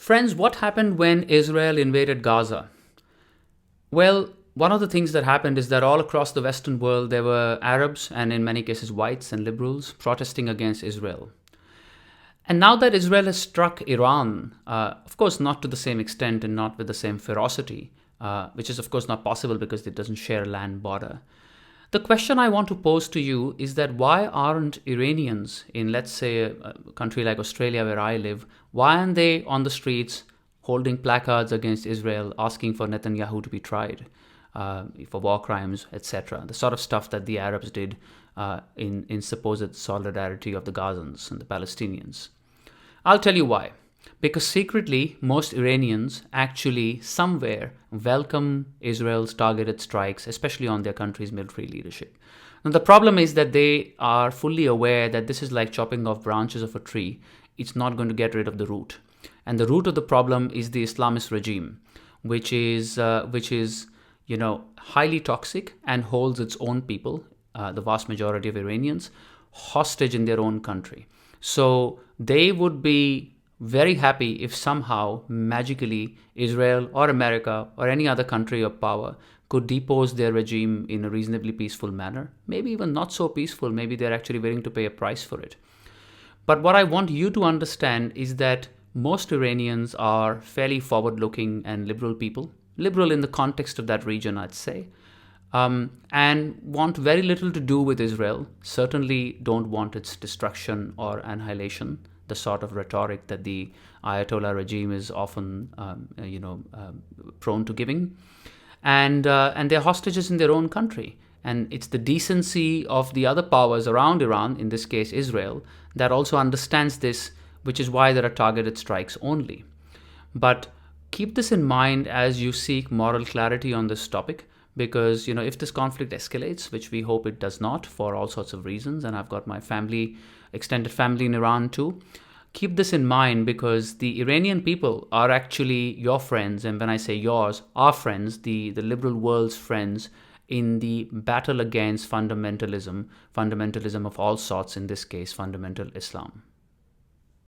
Friends, what happened when Israel invaded Gaza? Well, one of the things that happened is that all across the Western world, there were Arabs and in many cases whites and liberals protesting against Israel. And now that Israel has struck Iran, of course, not to the same extent and not with the same ferocity, which is, of course, not possible because it doesn't share a land border. The question I want to pose to you is that why aren't Iranians in, let's say, a country like Australia where I live, why aren't they on the streets holding placards against Israel, asking for Netanyahu to be tried for war crimes, etc.? The sort of stuff that the Arabs did in supposed solidarity of the Gazans and the Palestinians. I'll tell you why. Because secretly, most Iranians actually somewhere welcome Israel's targeted strikes, especially on their country's military leadership. Now, the problem is that they are fully aware that this is like chopping off branches of a tree. It's not going to get rid of the root. And the root of the problem is the Islamist regime, which is highly toxic and holds its own people, the vast majority of Iranians, hostage in their own country. So they would be very happy if somehow, magically, Israel or America or any other country of power could depose their regime in a reasonably peaceful manner. Maybe even not so peaceful. Maybe they're actually willing to pay a price for it. But what I want you to understand is that most Iranians are fairly forward-looking and liberal people. Liberal in the context of that region, I'd say. And want very little to do with Israel. Certainly don't want its destruction or annihilation, the sort of rhetoric that the Ayatollah regime is often, prone to giving. And they're hostages in their own country. And it's the decency of the other powers around Iran, in this case Israel, that also understands this, which is why there are targeted strikes only. But keep this in mind as you seek moral clarity on this topic, because if this conflict escalates, which we hope it does not for all sorts of reasons, and I've got my extended family in Iran too, keep this in mind because the Iranian people are actually your friends, and when I say yours, our friends, the liberal world's friends, in the battle against fundamentalism of all sorts, in this case, fundamental Islam.